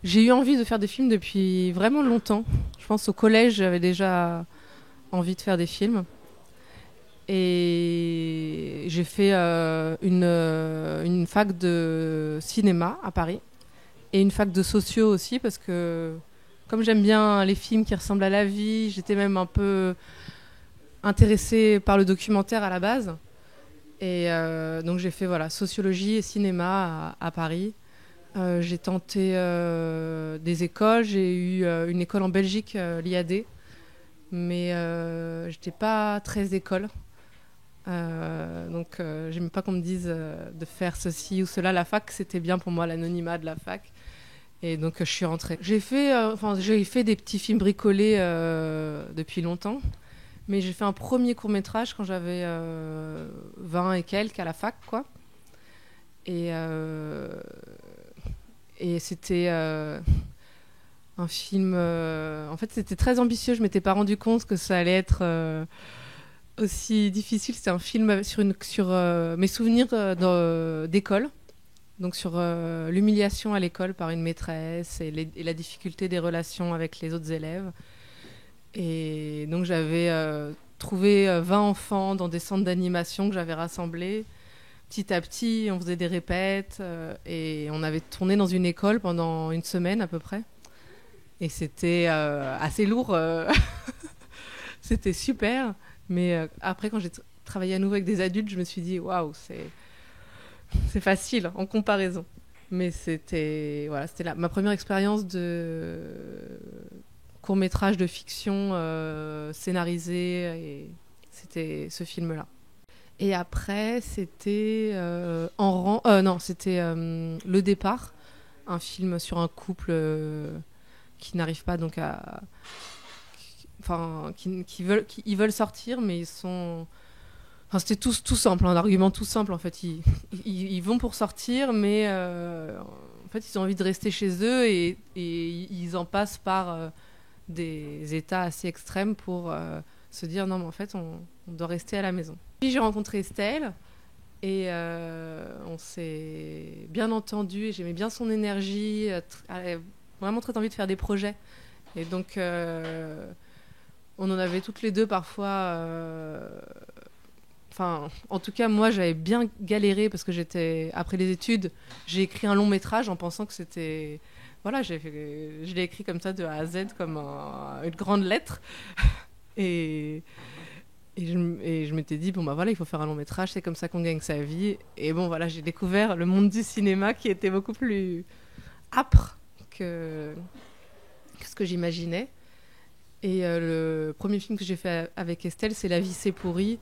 J'ai eu envie de faire des films depuis vraiment longtemps. Je pense au collège, j'avais déjà envie de faire des films. Et j'ai fait une fac de cinéma à Paris et une fac de sociaux aussi parce que comme j'aime bien les films qui ressemblent à la vie, j'étais même un peu intéressée par le documentaire à la base. Et donc j'ai fait voilà, sociologie et cinéma à Paris. J'ai tenté des écoles. J'ai eu une école en Belgique, l'IAD, mais j'étais pas très école. Donc j'aimais pas qu'on me dise de faire ceci ou cela. La fac, c'était bien pour moi, l'anonymat de la fac. Et donc je suis rentrée. J'ai fait des petits films bricolés depuis longtemps. Mais j'ai fait un premier court-métrage quand j'avais 20 et quelques à la fac, quoi. Et, euh, et c'était un film... en fait, c'était très ambitieux. Je ne m'étais pas rendu compte que ça allait être aussi difficile. C'était un film sur mes souvenirs d'école. Donc sur l'humiliation à l'école par une maîtresse et la difficulté des relations avec les autres élèves. Et donc j'avais trouvé 20 enfants dans des centres d'animation que j'avais rassemblés. Petit à petit, on faisait des répètes et on avait tourné dans une école pendant une semaine à peu près. Et c'était assez lourd. C'était super. Mais après, quand j'ai travaillé à nouveau avec des adultes, je me suis dit, waouh, c'est facile en comparaison. Mais c'était ma première expérience de court-métrage de fiction scénarisé. Et c'était ce film-là. Et après, c'était c'était Le Départ, un film sur un couple qui n'arrive pas donc à... Enfin, ils veulent sortir, mais ils sont... Enfin, c'était tout simple, un argument tout simple en fait. Ils vont pour sortir, mais en fait, ils ont envie de rester chez eux et ils en passent par des états assez extrêmes pour se dire non, mais en fait, on doit rester à la maison. Puis j'ai rencontré Estelle et on s'est bien entendu et j'aimais bien son énergie. Elle avait vraiment très envie de faire des projets. Et donc, on en avait toutes les deux parfois... Enfin, en tout cas, moi, j'avais bien galéré parce que après les études, j'ai écrit un long métrage en pensant que c'était... Voilà, je l'ai écrit comme ça de A à Z, comme une grande lettre. Et je m'étais dit, bon, bah voilà, il faut faire un long métrage, c'est comme ça qu'on gagne sa vie. Et bon, voilà, j'ai découvert le monde du cinéma qui était beaucoup plus âpre que ce que j'imaginais. Et le premier film que j'ai fait avec Estelle, c'est La vie c'est pourri,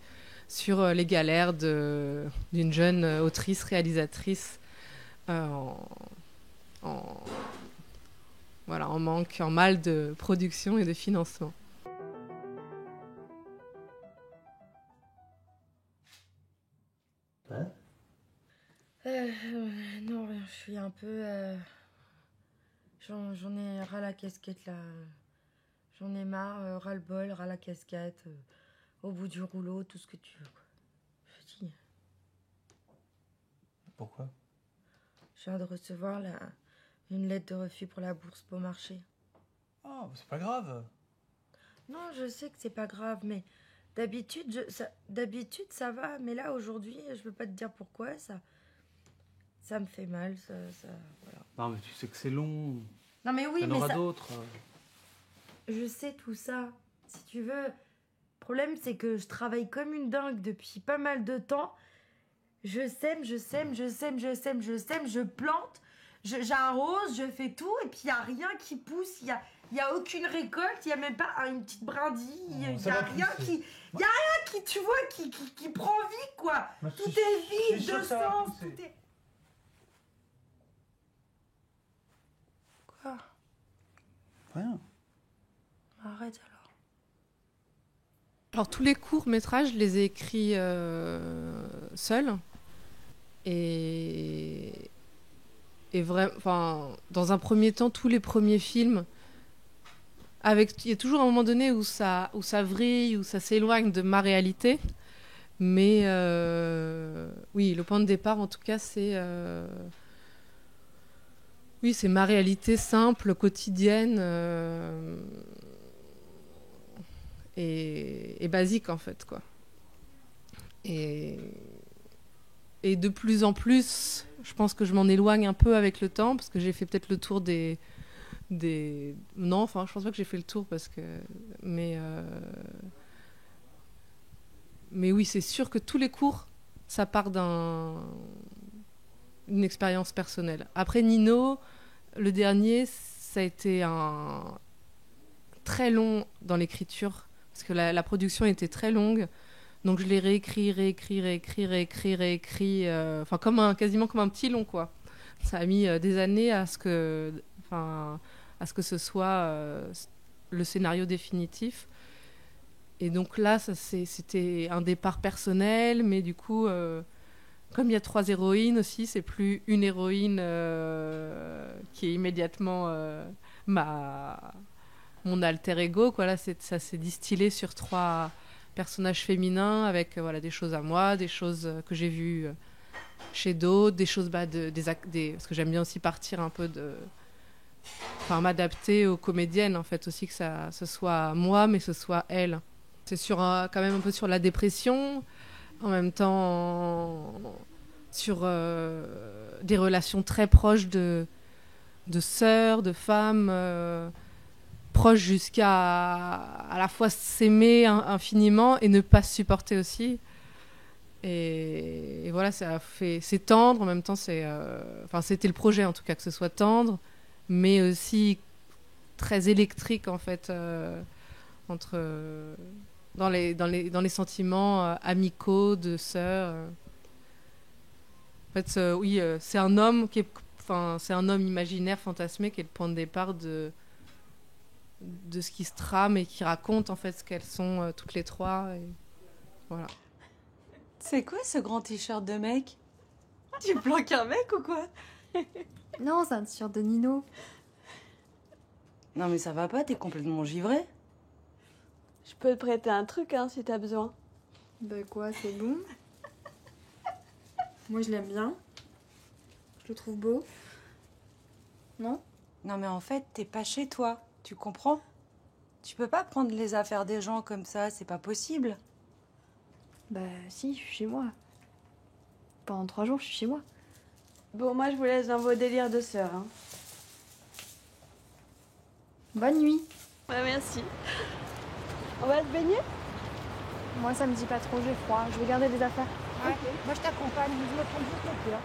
sur les galères d'une jeune autrice, réalisatrice en, voilà, en manque, en mal de production et de financement. Ouais. Non, je suis un peu... J'en ai ras la casquette là. J'en ai marre, ras le bol, ras la casquette. Au bout du rouleau, tout ce que tu veux. Quoi. Je dis. Pourquoi? Je viens de recevoir une lettre de refus pour la bourse Beaumarchais. Oh, c'est pas grave. Non, je sais que c'est pas grave, mais d'habitude, ça va. Mais là, aujourd'hui, je peux pas te dire pourquoi, ça me fait mal, voilà. Non, mais tu sais que c'est long. Non, mais oui, Il y en mais aura ça... d'autres. Je sais tout ça, si tu veux. Le problème, c'est que je travaille comme une dingue depuis pas mal de temps. Je sème, je plante, j'arrose, je fais tout, et puis il n'y a rien qui pousse, il y a aucune récolte, il n'y a même pas une petite brindille, il n'y a rien qui, tu vois, qui prend vie, quoi. Tout est vide de sens, tout est... Quoi? Rien. Arrête alors. Alors tous les courts-métrages, je les ai écrits seule. Et dans un premier temps, tous les premiers films, il y a toujours un moment donné où ça vrille, où ça s'éloigne de ma réalité. Mais oui, le point de départ, en tout cas, c'est Oui, c'est ma réalité simple, quotidienne et basique en fait, quoi. Et de plus en plus, je pense que je m'en éloigne un peu avec le temps parce que j'ai fait peut-être le tour des... Non, enfin, je pense pas que j'ai fait le tour parce que... Mais oui, c'est sûr que tous les cours, ça part d'une expérience personnelle. Après Nino, le dernier, ça a été un très long dans l'écriture parce que la production était très longue. Donc je l'ai réécrit, enfin quasiment comme un petit long, quoi. Ça a mis des années à ce que ce soit le scénario définitif. Et donc là, c'était un départ personnel, mais du coup, comme il y a 3 héroïnes aussi, c'est plus une héroïne qui est immédiatement mon alter ego, quoi. Là, ça s'est distillé sur 3 personnages féminins avec des choses à moi, des choses que j'ai vues chez d'autres, des choses parce que j'aime bien aussi partir un peu m'adapter aux comédiennes en fait aussi, que ce soit moi mais ce soit elle. C'est quand même un peu sur la dépression, en même temps sur des relations très proches de sœurs, de femmes, proches jusqu'à à la fois s'aimer infiniment et ne pas se supporter aussi. Et voilà, c'est tendre, en même temps c'était le projet en tout cas, que ce soit tendre, mais aussi très électrique en fait, dans les sentiments amicaux de sœurs. En fait, oui, c'est un homme c'est un homme imaginaire, fantasmé, qui est le point de départ de ce qui se trame et qui raconte en fait ce qu'elles sont toutes les 3. Et voilà. C'est quoi ce grand t-shirt de mec? Tu planques un mec ou quoi? Non, c'est un t-shirt de Nino. Non mais ça va pas, t'es complètement givré. Je peux te prêter un truc si t'as besoin. Bah quoi, c'est bon. Moi je l'aime bien. Je le trouve beau. Non? Non mais en fait, t'es pas chez toi, tu comprends? Tu peux pas prendre les affaires des gens comme ça, c'est pas possible. Bah si, je suis chez moi. Pendant 3 jours, je suis chez moi. Bon, moi je vous laisse dans vos délires de sœurs. Bonne nuit. Ouais, merci. On va se baigner? Moi ça me dit pas trop, j'ai froid. Je vais garder des affaires. Ouais. Moi je t'accompagne, je me prends juste le pied.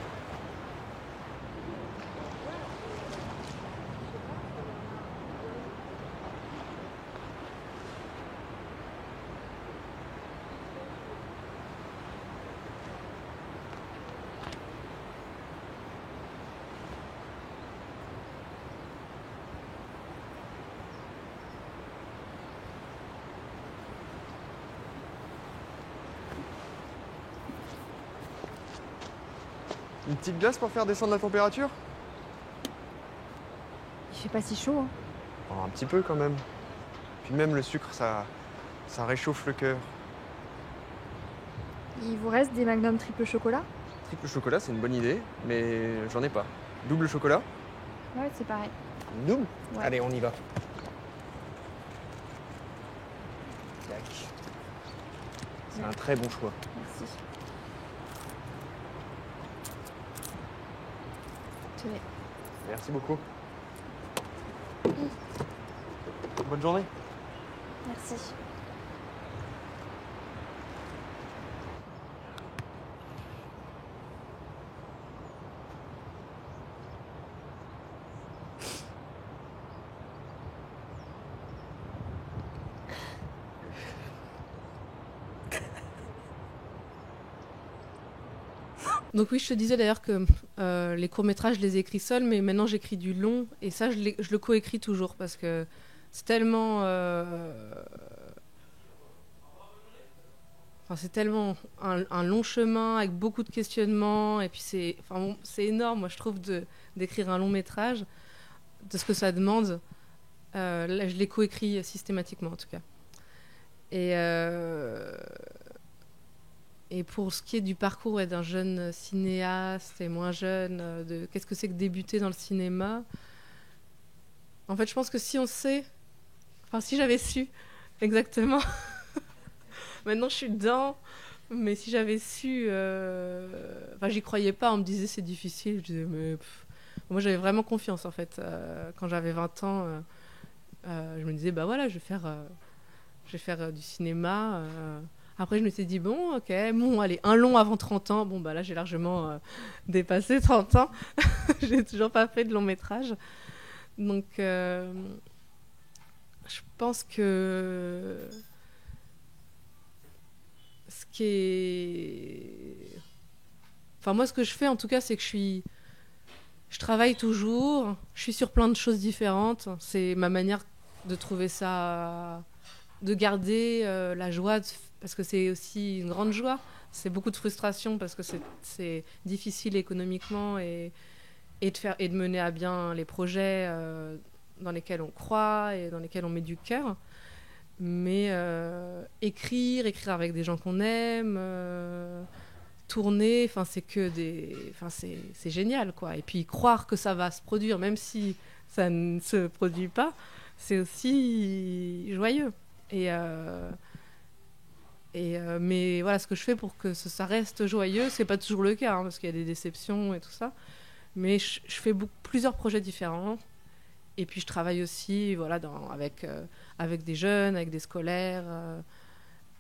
Une petite glace pour faire descendre la température? Il fait pas si chaud, hein. Oh, un petit peu quand même. Puis même le sucre, ça réchauffe le cœur. Il vous reste des Magnum triple chocolat? Triple chocolat, c'est une bonne idée, mais j'en ai pas. Double chocolat? Ouais, c'est pareil. Double? Ouais. Allez, on y va. Tac. C'est un très bon choix. Merci. Tenez. Merci beaucoup. Bonne journée. Merci. Donc oui, je te disais d'ailleurs que les courts-métrages, je les écris seuls, mais maintenant j'écris du long, et ça, je le coécris toujours, parce que c'est tellement... c'est tellement un long chemin, avec beaucoup de questionnements, et puis c'est énorme, moi, je trouve, d'écrire un long-métrage, de ce que ça demande. Là, je les coécris systématiquement, en tout cas. Et pour ce qui est du parcours d'un jeune cinéaste et moins jeune, de qu'est-ce que c'est que débuter dans le cinéma, en fait, je pense que si on sait, enfin, si j'avais su exactement, maintenant je suis dedans, mais si j'avais su, enfin, j'y croyais pas, on me disait c'est difficile, je disais, mais moi j'avais vraiment confiance en fait. Quand j'avais 20 ans, je me disais, bah voilà, je vais faire du cinéma. Après, je me suis dit, bon, ok, bon, allez, un long avant 30 ans. Bon, bah là, j'ai largement dépassé 30 ans. J'ai toujours pas fait de long métrage. Donc, je pense que ce qui est... Enfin, moi, ce que je fais, en tout cas, c'est que je travaille toujours. Je suis sur plein de choses différentes. C'est ma manière de trouver ça... de garder la joie, parce que c'est aussi une grande joie. C'est beaucoup de frustration parce que c'est difficile économiquement et de mener à bien les projets dans lesquels on croit et dans lesquels on met du cœur. Mais écrire avec des gens qu'on aime, tourner, c'est génial, quoi. Et puis croire que ça va se produire, même si ça ne se produit pas, c'est aussi joyeux. Mais voilà, ce que je fais pour que ça reste joyeux, c'est pas toujours le cas, parce qu'il y a des déceptions et tout ça. Mais je fais plusieurs projets différents. Et puis je travaille aussi avec des jeunes, avec des scolaires.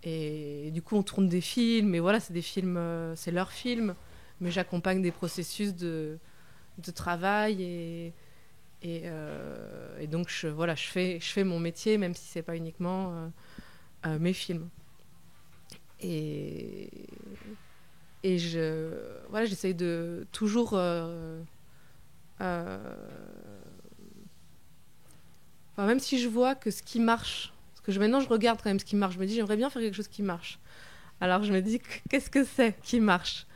Et du coup, on tourne des films. Et voilà, c'est des films, c'est leurs films. Mais j'accompagne des processus de travail. Et donc, je fais mon métier, même si c'est pas uniquement mes films. Et j'essaye de toujours... même si je vois que ce qui marche... Parce que maintenant, je regarde quand même ce qui marche. Je me dis, j'aimerais bien faire quelque chose qui marche. Alors, je me dis, qu'est-ce que c'est qui marche ?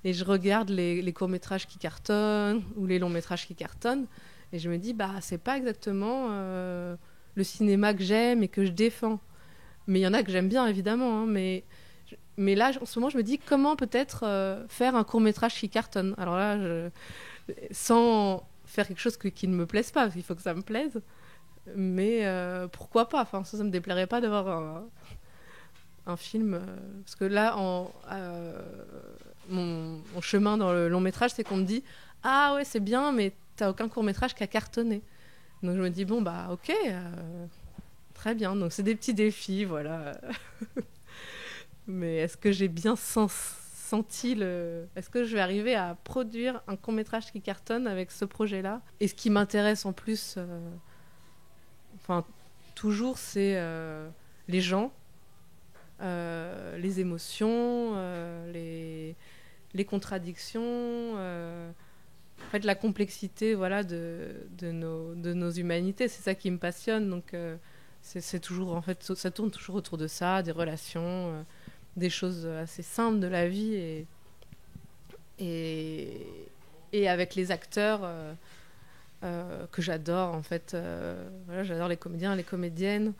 Et je regarde les courts-métrages qui cartonnent ou les longs-métrages qui cartonnent. Et je me dis, c'est pas exactement le cinéma que j'aime et que je défends. Mais il y en a que j'aime bien, évidemment. Mais là, en ce moment, je me dis, comment peut-être faire un court-métrage qui cartonne ? Alors là, sans faire quelque chose qui ne me plaise pas, parce qu'il faut que ça me plaise. Mais pourquoi pas ? Enfin, ça me déplairait pas d'avoir un film. Parce que là, mon chemin dans le long-métrage, c'est qu'on me dit, ah ouais, c'est bien, mais t'as aucun court-métrage qui a cartonné. Donc je me dis, bon, ok, très bien. Donc c'est des petits défis, voilà. Mais est-ce que j'ai bien senti Est-ce que je vais arriver à produire un court-métrage qui cartonne avec ce projet-là ? Et ce qui m'intéresse en plus, toujours, c'est les gens, les émotions, les contradictions... En fait, la complexité, voilà, de nos humanités, c'est ça qui me passionne. Donc, c'est toujours, en fait, ça tourne toujours autour de ça, des relations, des choses assez simples de la vie, et avec les acteurs que j'adore, en fait. Voilà, j'adore les comédiens, les comédiennes,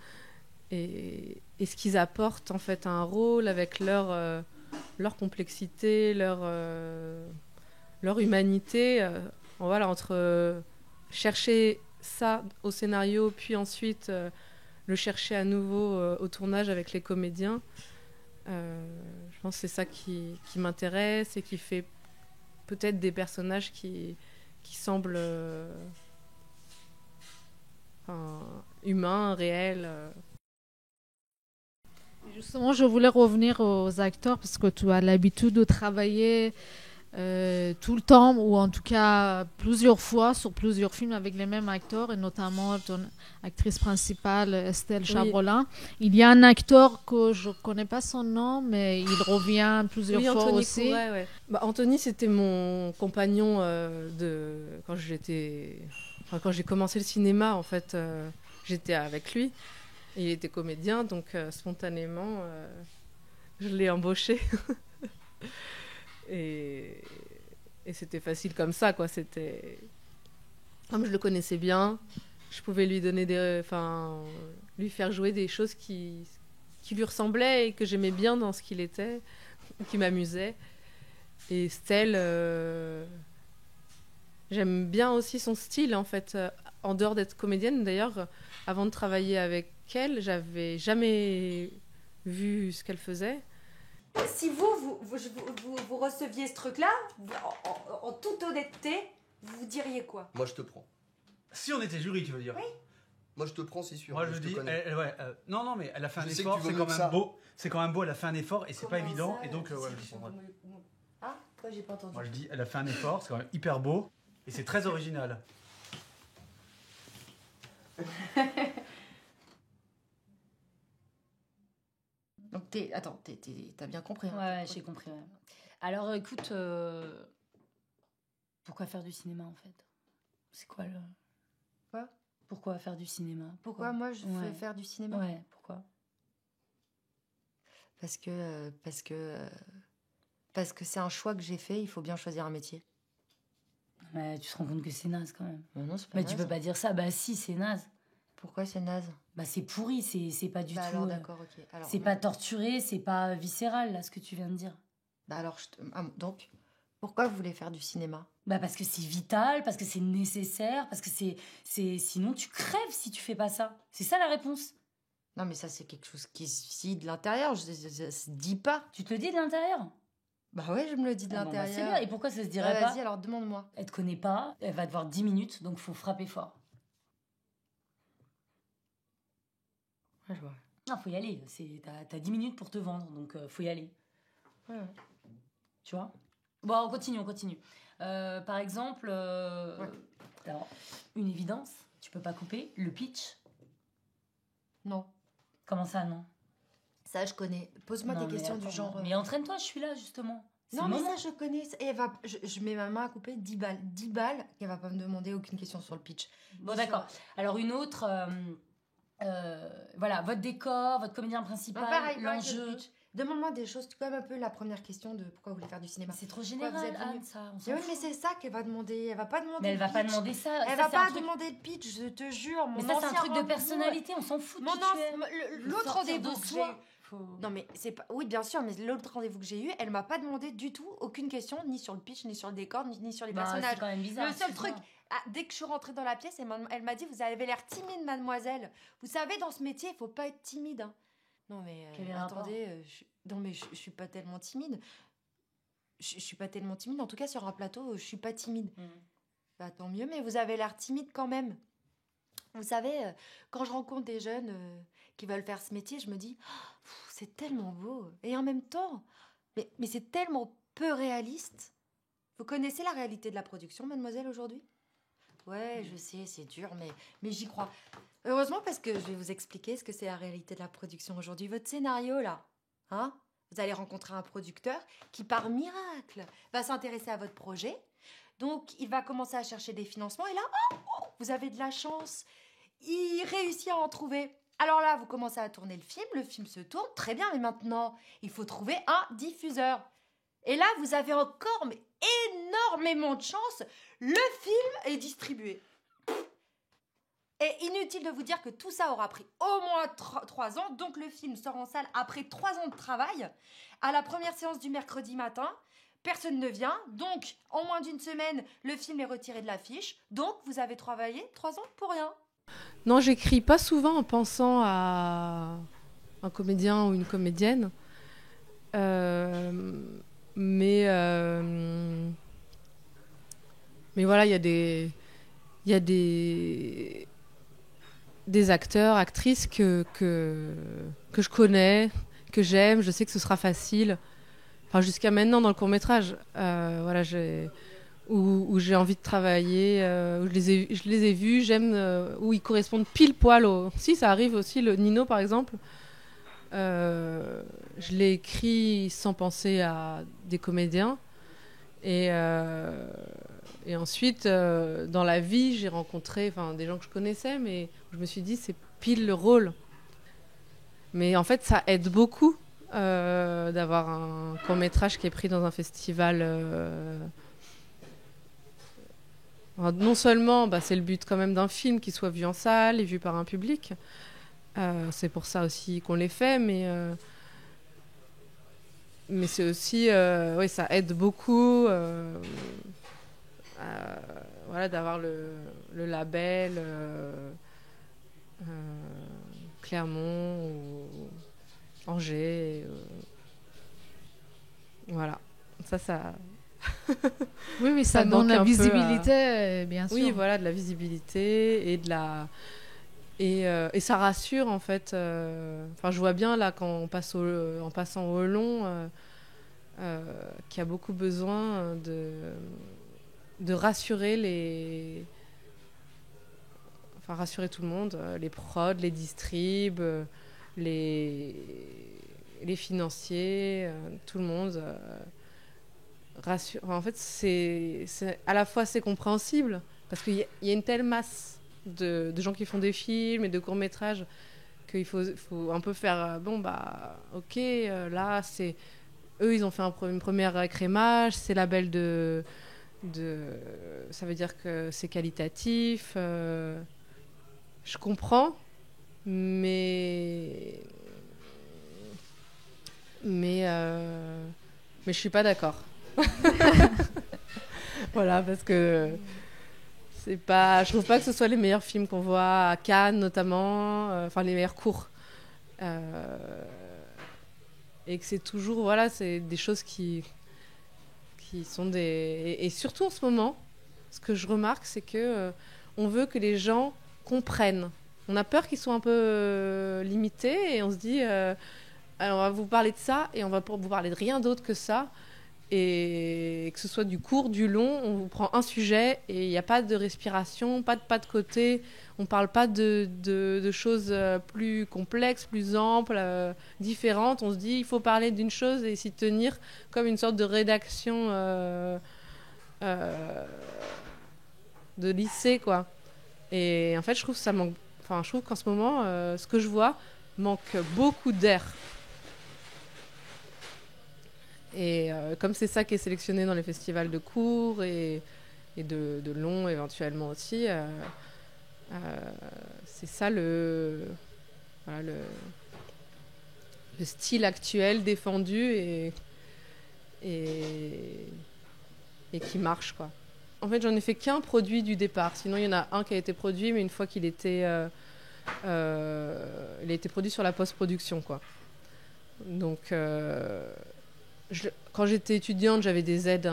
et ce qu'ils apportent, en fait, à un rôle avec leur complexité, leur humanité, voilà, entre chercher ça au scénario, puis ensuite le chercher à nouveau au tournage avec les comédiens. Je pense que c'est ça qui m'intéresse et qui fait peut-être des personnages qui semblent humains, réels. Justement, je voulais revenir aux acteurs parce que tu as l'habitude de travailler tout le temps, ou en tout cas plusieurs fois sur plusieurs films avec les mêmes acteurs, et notamment ton actrice principale Estelle Chabrolin. Il y a un acteur que je connais pas son nom, mais il revient plusieurs fois Anthony aussi. Couret, ouais. Anthony, c'était mon compagnon quand j'ai commencé le cinéma, en fait, j'étais avec lui. Il était comédien, donc spontanément, je l'ai embauché. Et c'était facile comme ça, quoi. C'était... Comme je le connaissais bien, je pouvais lui donner lui faire jouer des choses qui lui ressemblaient et que j'aimais bien dans ce qu'il était. qui m'amusait. Et Stell, j'aime bien aussi son style, en fait. En dehors d'être comédienne, d'ailleurs, avant de travailler avec elle, j'avais jamais vu ce qu'elle faisait. Si vous receviez ce truc-là, en toute honnêteté, vous diriez quoi? Moi, je te prends. Si on était jury, tu veux dire? Oui. Moi, je te prends, c'est sûr. Moi, je te dis, connais. non, mais elle a fait un Je sais que effort, tu veux c'est mieux quand que même ça. beau. C'est quand même beau, elle a fait un effort et c'est pas Comment évident. ça, Et donc, c'est ouais, que je je prendrais. Ah, toi, j'ai pas entendu. Moi, je dis, elle a fait un effort, c'est quand même hyper beau et c'est très original. Donc, attends, t'as bien compris. Hein, Ouais, j'ai compris. Ouais. Alors, écoute, pourquoi faire du cinéma en fait? C'est quoi le. Quoi? Pourquoi faire du cinéma? Pourquoi moi je veux faire du cinéma? Ouais, pourquoi? Parce que c'est un choix que j'ai fait, il faut bien choisir un métier. Mais tu te rends compte que c'est naze quand même. Non, c'est pas Mais naze. tu peux pas dire ça. Bah si, c'est naze. Pourquoi c'est naze? Bah c'est pourri, c'est pas du tout. Alors d'accord, ok. Alors, c'est pas torturé, c'est pas viscéral là ce que tu viens de dire. Bah alors donc pourquoi vous voulez faire du cinéma? Bah parce que c'est vital, parce que c'est nécessaire, parce que c'est sinon tu crèves si tu fais pas ça. C'est ça la réponse. Non mais ça c'est quelque chose qui se dit de l'intérieur, ça se dit pas. Tu te le dis de l'intérieur? Bah ouais, je me le dis de Ah bon, bah, l'intérieur. c'est bien. Et pourquoi ça se dirait pas? Vas-y alors demande-moi. Elle te connaît pas, elle va devoir 10 minutes, donc faut frapper fort. Ouais, je vois. Non, faut y aller. T'as 10 minutes pour te vendre, donc faut y aller. Ouais. Tu vois? Bon, on continue. Par exemple, alors, une évidence, tu peux pas couper le pitch. Non. Comment ça, non? Ça, je connais. Pose-moi Non, des mais questions attends, du genre... Mais entraîne-toi, je suis là, justement. C'est Non, le mais moment. ça, je connais. Et je mets ma main à couper 10 balles. 10 balles, elle va pas me demander aucune question sur le pitch. Bon, d'accord. Alors, une autre... voilà, votre décor, votre comédien principal, Pareil, l'enjeu... Demande-moi des choses comme un peu la première question de pourquoi vous voulez faire du cinéma. C'est trop Pourquoi général, vous êtes venu- Anne, ça. On s'en Mais oui, fout. mais c'est ça qu'elle va demander. Elle va pas demander. Mais elle le va pas pitch. demander ça. Elle Ça, va c'est un pas truc- demander le pitch, je te jure. Mais Mon ça, c'est un ancien truc de rendez-vous, personnalité, on s'en fout de Mon qui tu es. l'autre Sortir rendez-vous de que j'ai soi. eu. Non mais c'est pas. Oui, bien sûr, mais l'autre rendez-vous que j'ai eu, elle m'a pas demandé du tout aucune question, ni sur le pitch, ni sur le décor, ni sur les Bah, personnages. c'est quand même bizarre. Le seul excuse-moi. truc, dès que je suis rentrée dans la pièce, elle m'a dit vous avez l'air timide, mademoiselle. Vous savez, dans ce métier, il faut pas être timide. Hein. Non mais Quel est le rapport attendez, non mais je suis pas tellement timide. Je suis pas tellement timide. En tout cas, sur un plateau, je suis pas timide. Bah tant mieux, mais vous avez l'air timide quand même. Vous savez, quand je rencontre des jeunes qui veulent faire ce métier, je me dis oh, c'est tellement beau. Et en même temps, mais c'est tellement peu réaliste. Vous connaissez la réalité de la production, mademoiselle, aujourd'hui? Ouais, je sais, c'est dur, mais j'y crois. Heureusement, parce que je vais vous expliquer ce que c'est la réalité de la production aujourd'hui. Votre scénario, là, hein? Vous allez rencontrer un producteur qui, par miracle, va s'intéresser à votre projet. Donc, il va commencer à chercher des financements. Et là, vous avez de la chance. Il réussit à en trouver. Alors là, vous commencez à tourner le film se tourne, très bien, mais maintenant, il faut trouver un diffuseur. Et là, vous avez encore mais énormément de chance, le film est distribué. Et inutile de vous dire que tout ça aura pris au moins 3 ans, donc le film sort en salle après 3 ans de travail, à la première séance du mercredi matin. Personne ne vient, donc en moins d'une semaine, le film est retiré de l'affiche, donc vous avez travaillé 3 ans pour rien. Non, j'écris pas souvent en pensant à un comédien ou une comédienne. Mais voilà, il y a des acteurs, actrices que je connais, que j'aime. Je sais que ce sera facile. Enfin, jusqu'à maintenant dans le court-métrage, voilà, où j'ai envie de travailler, où je les ai vus, j'aime, où ils correspondent pile poil au... Si, ça arrive aussi, le Nino par exemple, je l'ai écrit sans penser à des comédiens. Et ensuite, dans la vie, j'ai rencontré des gens que je connaissais, mais je me suis dit, c'est pile le rôle. Mais en fait, ça aide beaucoup d'avoir un court-métrage qui est pris dans un festival. Non seulement, c'est le but quand même d'un film qui soit vu en salle et vu par un public. C'est pour ça aussi qu'on les fait, mais mais c'est aussi, oui, ça aide beaucoup voilà, d'avoir le label Clermont ou Angers. Voilà, ça. Oui, mais ça donne la visibilité, bien sûr. Oui, voilà, de la visibilité et de la. Et ça rassure en fait. Enfin, je vois bien là quand en passant au long qu'il y a beaucoup besoin de rassurer rassurer tout le monde, les prods, les distribs, les financiers, tout le monde. En fait, c'est à la fois c'est compréhensible parce qu'il y a une telle masse de gens qui font des films et de courts-métrages qu'il faut un peu faire ok, là c'est eux, ils ont fait une première écrémage, c'est label ça veut dire que c'est qualitatif, je comprends, mais je suis pas d'accord. Voilà, parce que je trouve pas que ce soit les meilleurs films qu'on voit à Cannes notamment, les meilleurs courts, et que c'est toujours c'est des choses qui sont des et surtout en ce moment, ce que je remarque, c'est que on veut que les gens comprennent. On a peur qu'ils soient un peu limités et on se dit alors on va vous parler de ça et on va vous parler de rien d'autre que ça. Et que ce soit du court, du long, on vous prend un sujet et il n'y a pas de respiration, pas de côté, on ne parle pas de choses plus complexes, plus amples, différentes. On se dit il faut parler d'une chose et s'y tenir comme une sorte de rédaction de lycée, quoi. Et en fait, je trouve que ça manque. Enfin, je trouve qu'en ce moment, ce que je vois manque beaucoup d'air. Et comme c'est ça qui est sélectionné dans les festivals de courts et de longs éventuellement aussi, c'est ça le style actuel défendu et qui marche, quoi. En fait, j'en ai fait qu'un produit du départ. Sinon, il y en a un qui a été produit, mais une fois qu'il était, il a été produit sur la post-production, quoi. Donc quand j'étais étudiante, j'avais des aides,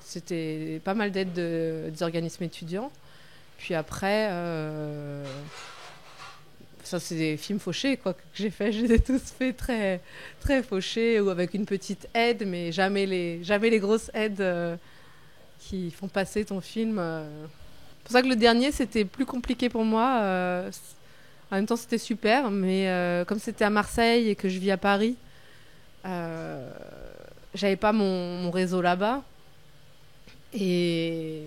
c'était pas mal d'aides des organismes étudiants. Puis après, ça c'est des films fauchés, quoi, que j'ai fait. Je les ai tous faits très, très fauchés ou avec une petite aide, mais jamais les grosses aides qui font passer ton film. C'est pour ça que le dernier, c'était plus compliqué pour moi. En même temps, c'était super, mais comme c'était à Marseille et que je vis à Paris, j'avais pas mon réseau là-bas et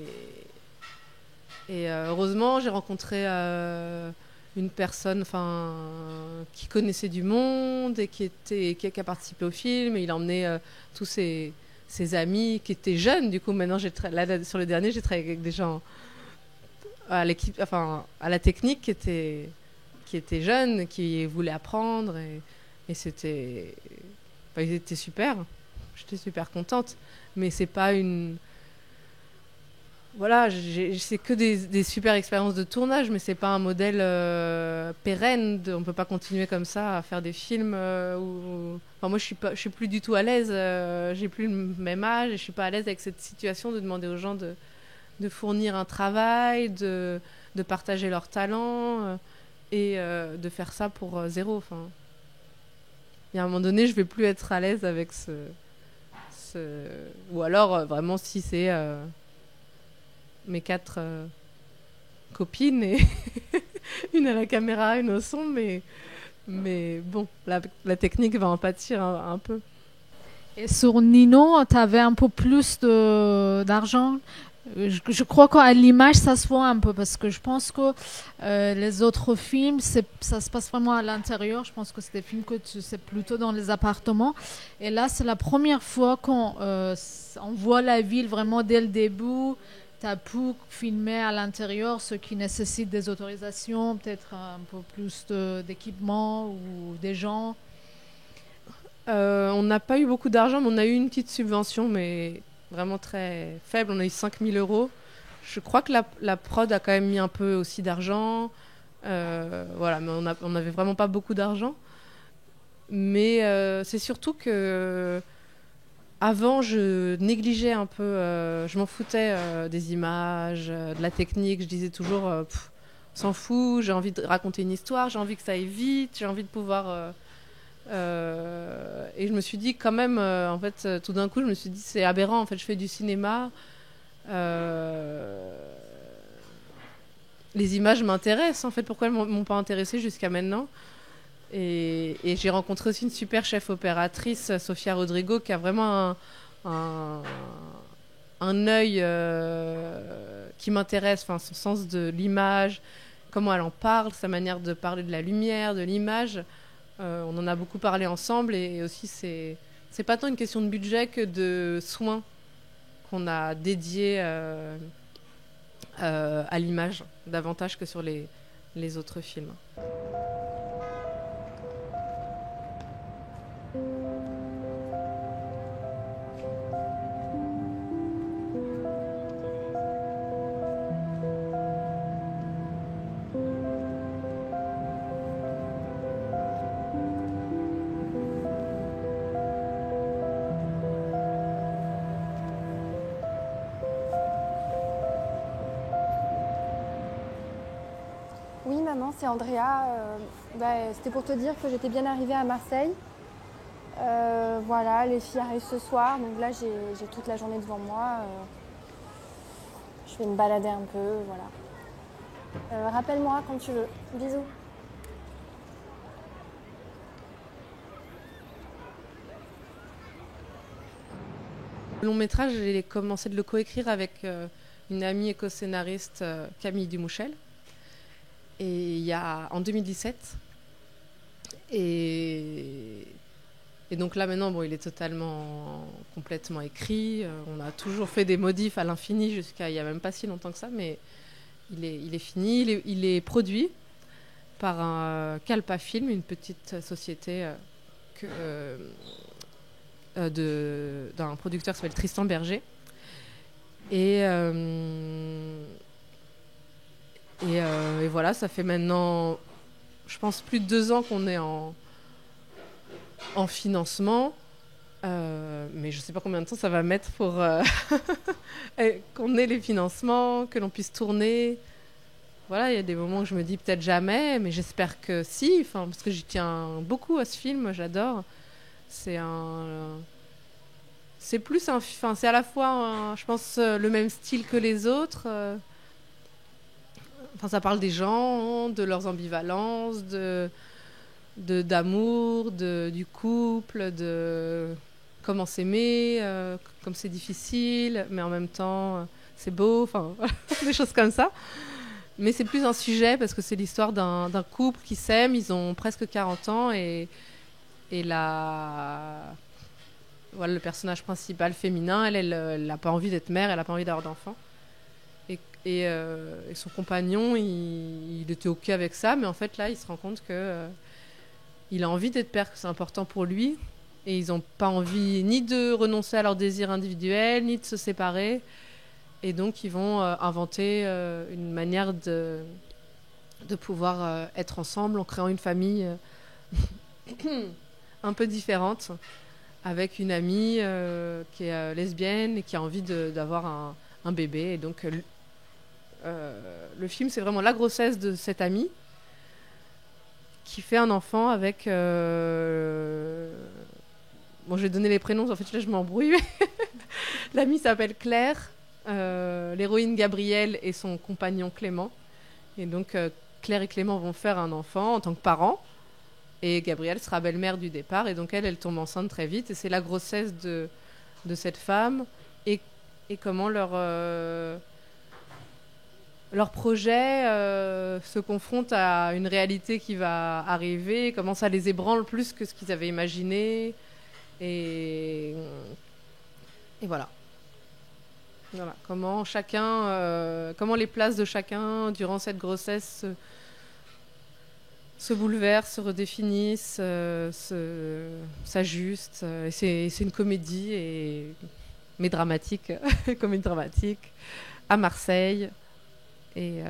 heureusement j'ai rencontré une personne qui connaissait du monde et qui a participé au film, et il a emmené tous ses amis qui étaient jeunes. Du coup maintenant là, sur le dernier, j'ai travaillé avec des gens à l'équipe, à la technique qui étaient jeunes, qui voulaient apprendre, et c'était ils étaient super. J'étais super contente. Mais c'est pas une... Voilà, c'est que des super expériences de tournage, mais c'est pas un modèle pérenne. On peut pas continuer comme ça à faire des films moi, je suis plus du tout à l'aise. J'ai plus le même âge et je suis pas à l'aise avec cette situation de demander aux gens de fournir un travail, de partager leurs talents et de faire ça pour zéro. Et à un moment donné, je vais plus être à l'aise avec ou alors vraiment si c'est mes 4 copines et une à la caméra, une au son, mais bon, la technique va en pâtir un peu. Et sur Nino, tu avais un peu plus d'argent. Je crois qu'à l'image, ça se voit un peu, parce que je pense que les autres films, ça se passe vraiment à l'intérieur. Je pense que c'est des films que c'est plutôt dans les appartements. Et là, c'est la première fois qu'on voit la ville vraiment dès le début. Tu as pu filmer à l'intérieur, ce qui nécessite des autorisations, peut-être un peu plus d'équipement ou des gens. On n'a pas eu beaucoup d'argent, mais on a eu une petite subvention, mais vraiment très faible. On a eu 5 000 euros. Je crois que la prod a quand même mis un peu aussi d'argent. Voilà, mais on n'avait vraiment pas beaucoup d'argent. Mais c'est surtout que avant, je négligeais un peu, je m'en foutais des images, de la technique. Je disais toujours, on s'en fout, j'ai envie de raconter une histoire, j'ai envie que ça aille vite, j'ai envie de pouvoir... et je me suis dit quand même, en fait, tout d'un coup, je me suis dit, c'est aberrant, en fait, je fais du cinéma. Les images m'intéressent, en fait, pourquoi elles m'ont pas intéressée jusqu'à maintenant? Et j'ai rencontré aussi une super chef opératrice, Sofia Rodrigo, qui a vraiment un œil qui m'intéresse, enfin, son sens de l'image, comment elle en parle, sa manière de parler de la lumière, de l'image. On en a beaucoup parlé ensemble et aussi c'est pas tant une question de budget que de soins qu'on a dédiés à l'image, davantage que sur les autres films. Oui, maman, c'est Andrea. C'était pour te dire que j'étais bien arrivée à Marseille. Voilà, les filles arrivent ce soir, donc là j'ai toute la journée devant moi. Je vais me balader un peu, voilà. Rappelle-moi quand tu veux. Bisous. Le long métrage, j'ai commencé de le coécrire avec une amie et co-scénariste, Camille Dumouchel. Et il y a en 2017. Et donc là maintenant, bon, il est complètement écrit. On a toujours fait des modifs à l'infini jusqu'à il n'y a même pas si longtemps que ça, mais il est fini. Il est produit par un Calpa Film, une petite société d'un producteur qui s'appelle Tristan Berger. Et voilà, ça fait maintenant, je pense, plus de 2 ans qu'on est en financement. Mais je ne sais pas combien de temps ça va mettre pour qu'on ait les financements, que l'on puisse tourner. Voilà, il y a des moments où je me dis peut-être jamais, mais j'espère que si, parce que j'y tiens beaucoup à ce film, j'adore. C'est plus c'est à la fois, je pense, le même style que les autres. Ça parle des gens, de leurs ambivalences, d'amour, du couple, de comment s'aimer, comme c'est difficile, mais en même temps, c'est beau, des choses comme ça. Mais c'est plus un sujet parce que c'est l'histoire d'un couple qui s'aime, ils ont presque 40 ans et voilà, le personnage principal féminin, elle n'a pas envie d'être mère, elle n'a pas envie d'avoir d'enfant. Et son compagnon, il était OK avec ça, mais en fait, là, il se rend compte qu'il a envie d'être père, que c'est important pour lui. Et ils n'ont pas envie ni de renoncer à leurs désirs individuels, ni de se séparer. Et donc, ils vont inventer une manière de pouvoir être ensemble en créant une famille un peu différente, avec une amie qui est lesbienne et qui a envie d'avoir un bébé. Et donc... le film, c'est vraiment la grossesse de cette amie qui fait un enfant avec... Bon, je vais donner les prénoms, en fait, là, je m'embrouille. L'amie s'appelle Claire, l'héroïne Gabrielle et son compagnon Clément. Et donc, Claire et Clément vont faire un enfant en tant que parents. Et Gabrielle sera belle-mère du départ. Et donc, elle tombe enceinte très vite. Et c'est la grossesse de cette femme et comment leur projet se confronte à une réalité qui va arriver, comment ça les ébranle plus que ce qu'ils avaient imaginé. Et voilà. Voilà. Comment les places de chacun durant cette grossesse se bouleversent, se redéfinissent, s'ajustent. Et c'est une comédie, mais dramatique, comédie dramatique, à Marseille. Et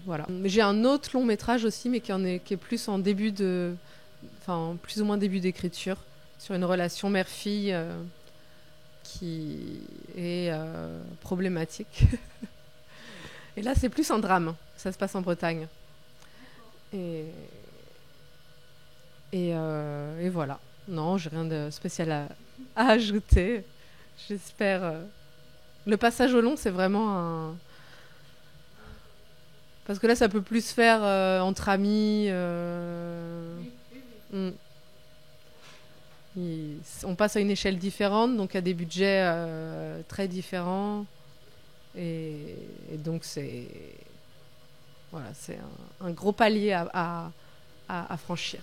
voilà. J'ai un autre long métrage aussi, mais qui est plus en début plus ou moins début d'écriture, sur une relation mère-fille qui est problématique. Et là, c'est plus un drame. Ça se passe en Bretagne. Et voilà. Non, j'ai rien de spécial à ajouter. J'espère. Le passage au long, c'est vraiment un. Parce que là, ça peut plus se faire entre amis. On passe à une échelle différente, donc à des budgets très différents. Et donc, c'est un gros palier à franchir.